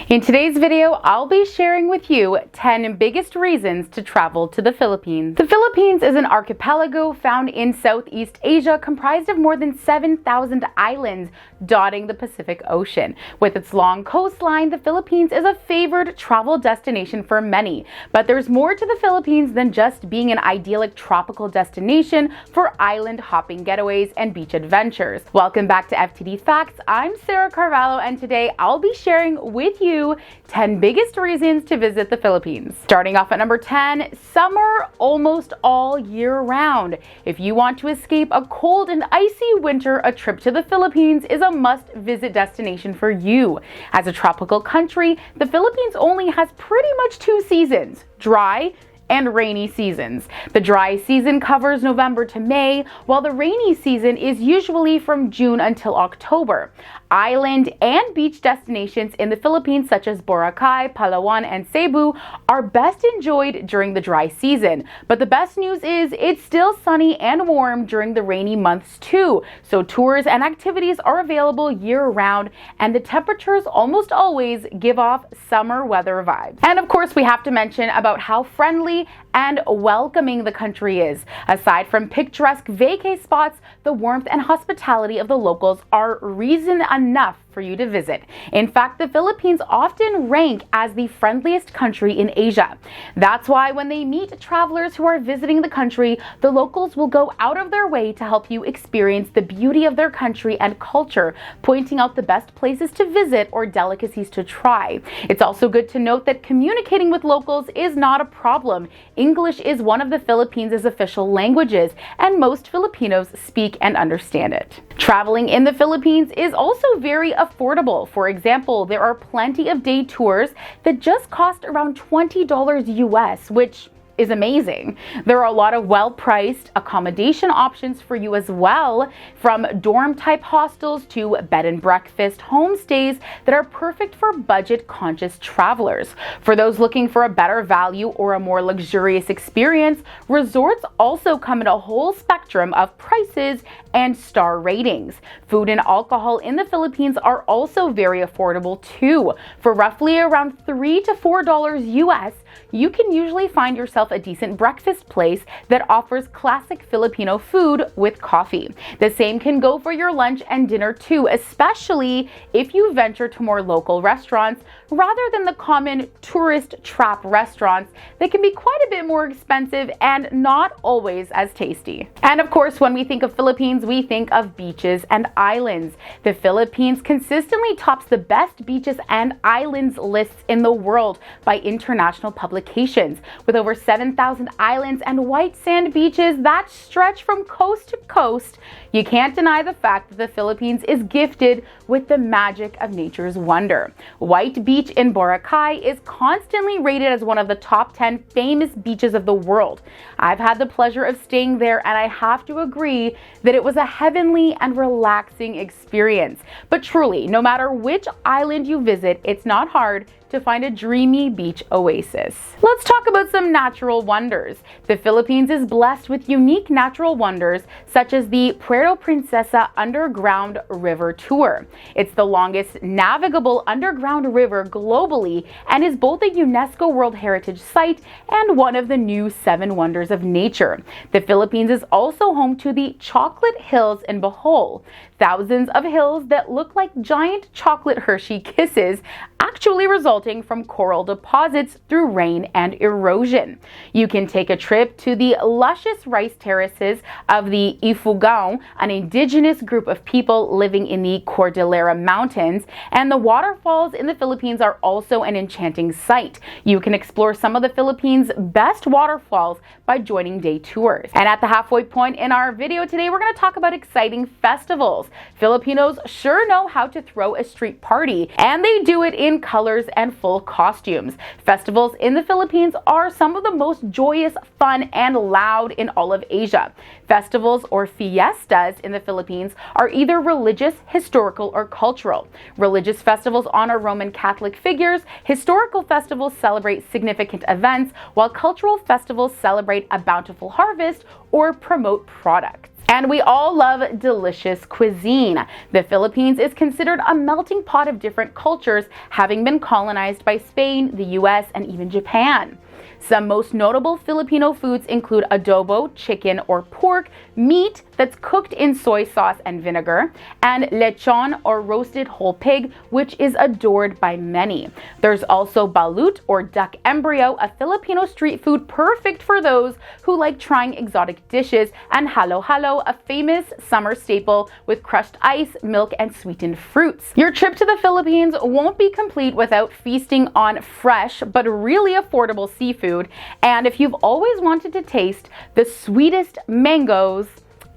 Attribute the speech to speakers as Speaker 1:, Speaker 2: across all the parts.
Speaker 1: In today's video, I'll be sharing with you 10 biggest reasons to travel to the Philippines. The Philippines is an archipelago found in Southeast Asia comprised of more than 7,000 islands dotting the Pacific Ocean. With its long coastline, the Philippines is a favored travel destination for many. But there's more to the Philippines than just being an idyllic tropical destination for island hopping getaways and beach adventures. Welcome back to FTD Facts. I'm Sarah Carvalho, and today I'll be sharing with you 10 biggest reasons to visit the Philippines. Starting off at number 10, summer almost all year round. If you want to escape a cold and icy winter, a trip to the Philippines is a must-visit destination for you. As a tropical country, the Philippines only has pretty much two seasons: dry and rainy seasons. The dry season covers November to May, while the rainy season is usually from June until October. Island and beach destinations in the Philippines such as Boracay, Palawan, and Cebu are best enjoyed during the dry season. But the best news is it's still sunny and warm during the rainy months too. So tours and activities are available year-round, and the temperatures almost always give off summer weather vibes. And of course, we have to mention about how friendly and welcoming the country is. Aside from picturesque vacay spots, the warmth and hospitality of the locals are reason enough for you to visit. In fact, the Philippines often rank as the friendliest country in Asia. That's why when they meet travelers who are visiting the country, the locals will go out of their way to help you experience the beauty of their country and culture, pointing out the best places to visit or delicacies to try. It's also good to note that communicating with locals is not a problem. English is one of the Philippines' official languages, and most Filipinos speak and understand it. Traveling in the Philippines is also very affordable. For example, there are plenty of day tours that just cost around $20 US, which is amazing. There are a lot of well-priced accommodation options for you as well, from dorm-type hostels to bed and breakfast homestays that are perfect for budget-conscious travelers. For those looking for a better value or a more luxurious experience, resorts also come in a whole spectrum of prices and star ratings. Food and alcohol in the Philippines are also very affordable too. For roughly around $3 to $4 US, you can usually find yourself a decent breakfast place that offers classic Filipino food with coffee. The same can go for your lunch and dinner too, especially if you venture to more local restaurants rather than the common tourist trap restaurants that can be quite a bit more expensive and not always as tasty. And of course, when we think of Philippines, we think of beaches and islands. The Philippines consistently tops the best beaches and islands lists in the world by international publications, with over 7,000 islands and white sand beaches that stretch from coast to coast. You can't deny the fact that the Philippines is gifted with the magic of nature's wonder. White Beach in Boracay is constantly rated as one of the top 10 famous beaches of the world. I've had the pleasure of staying there, and I have to agree that it was a heavenly and relaxing experience. But truly, no matter which island you visit, it's not hard to find a dreamy beach oasis. Let's talk about some natural wonders. The Philippines is blessed with unique natural wonders such as the Puerto Princesa Underground River Tour. It's the longest navigable underground river globally and is both a UNESCO World Heritage Site and one of the new 7 wonders of nature. The Philippines is also home to the Chocolate Hills in Bohol, thousands of hills that look like giant chocolate Hershey kisses, actually resulting from coral deposits through rain and erosion. You can take a trip to the luscious rice terraces of the Ifugao, an indigenous group of people living in the Cordillera Mountains, and the waterfalls in the Philippines are also an enchanting sight. You can explore some of the Philippines' best waterfalls by joining day tours. And at the halfway point in our video today, we're going to talk about exciting festivals. Filipinos sure know how to throw a street party, and they do it in colors and full costumes. Festivals in the Philippines are some of the most joyous, fun, and loud in all of Asia. Festivals or fiestas in the Philippines are either religious, historical, or cultural. Religious festivals honor Roman Catholic figures, historical festivals celebrate significant events, while cultural festivals celebrate a bountiful harvest or promote products. And we all love delicious cuisine. The Philippines is considered a melting pot of different cultures, having been colonized by Spain, the US, and even Japan. Some most notable Filipino foods include adobo, chicken or pork, meat that's cooked in soy sauce and vinegar, and lechon or roasted whole pig, which is adored by many. There's also balut or duck embryo, a Filipino street food perfect for those who like trying exotic dishes, and halo-halo, a famous summer staple with crushed ice, milk, and sweetened fruits. Your trip to the Philippines won't be complete without feasting on fresh but really affordable seafood. And if you've always wanted to taste the sweetest mangoes,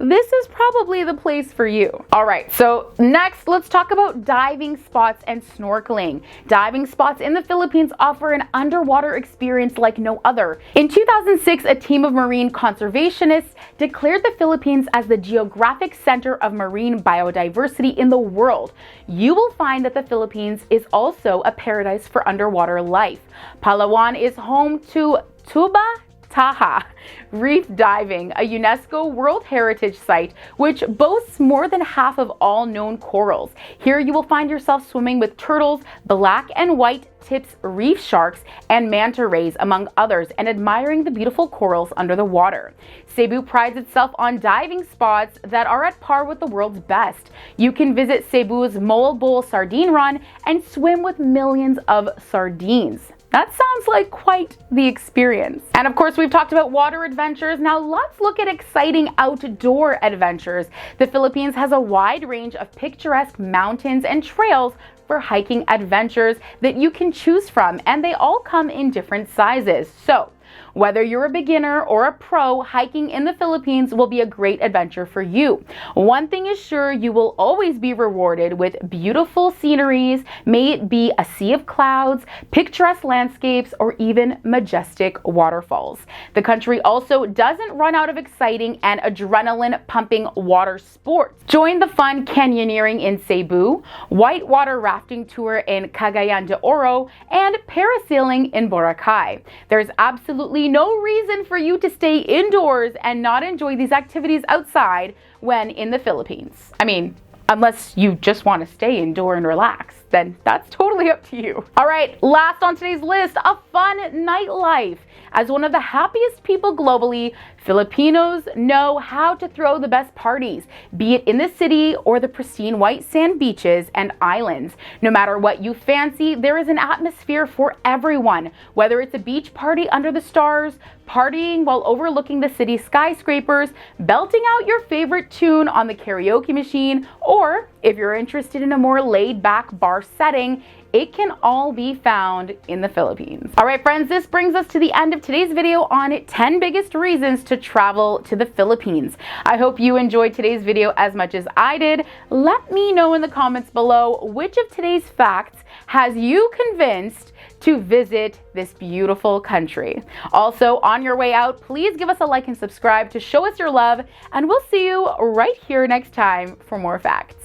Speaker 1: this is probably the place for you. All right, so next let's talk about diving spots and snorkeling. Diving spots in the Philippines offer an underwater experience like no other. In 2006, a team of marine conservationists declared the Philippines as the geographic center of marine biodiversity in the world. You will find that the Philippines is also a paradise for underwater life. Palawan is home to Tuba Taha Reef Diving, a UNESCO World Heritage Site, which boasts more than half of all known corals. Here you will find yourself swimming with turtles, black and white tips reef sharks, and manta rays, among others, and admiring the beautiful corals under the water. Cebu prides itself on diving spots that are at par with the world's best. You can visit Cebu's Mole Bowl Sardine Run and swim with millions of sardines. That sounds like quite the experience. And of course, we've talked about water adventures. Now let's look at exciting outdoor adventures. The Philippines has a wide range of picturesque mountains and trails for hiking adventures that you can choose from, and they all come in different sizes. So whether you're a beginner or a pro, hiking in the Philippines will be a great adventure for you. One thing is sure, you will always be rewarded with beautiful sceneries, may it be a sea of clouds, picturesque landscapes, or even majestic waterfalls. The country also doesn't run out of exciting and adrenaline-pumping water sports. Join the fun canyoneering in Cebu, whitewater rafting tour in Cagayan de Oro, and parasailing in Boracay. There's absolutely no reason for you to stay indoors and not enjoy these activities outside when in the Philippines. I mean, unless you just want to stay indoor and relax, then that's totally up to you. All right, last on today's list, a fun nightlife. As one of the happiest people globally, Filipinos know how to throw the best parties, be it in the city or the pristine white sand beaches and islands. No matter what you fancy, there is an atmosphere for everyone. Whether it's a beach party under the stars, partying while overlooking the city skyscrapers, belting out your favorite tune on the karaoke machine, or if you're interested in a more laid-back bar setting, it can all be found in the Philippines. All right, friends, this brings us to the end of today's video on 10 biggest reasons to travel to the Philippines. I hope you enjoyed today's video as much as I did. Let me know in the comments below which of today's facts has you convinced to visit this beautiful country. Also, on your way out, please give us a like and subscribe to show us your love, and we'll see you right here next time for more facts.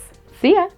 Speaker 1: See ya!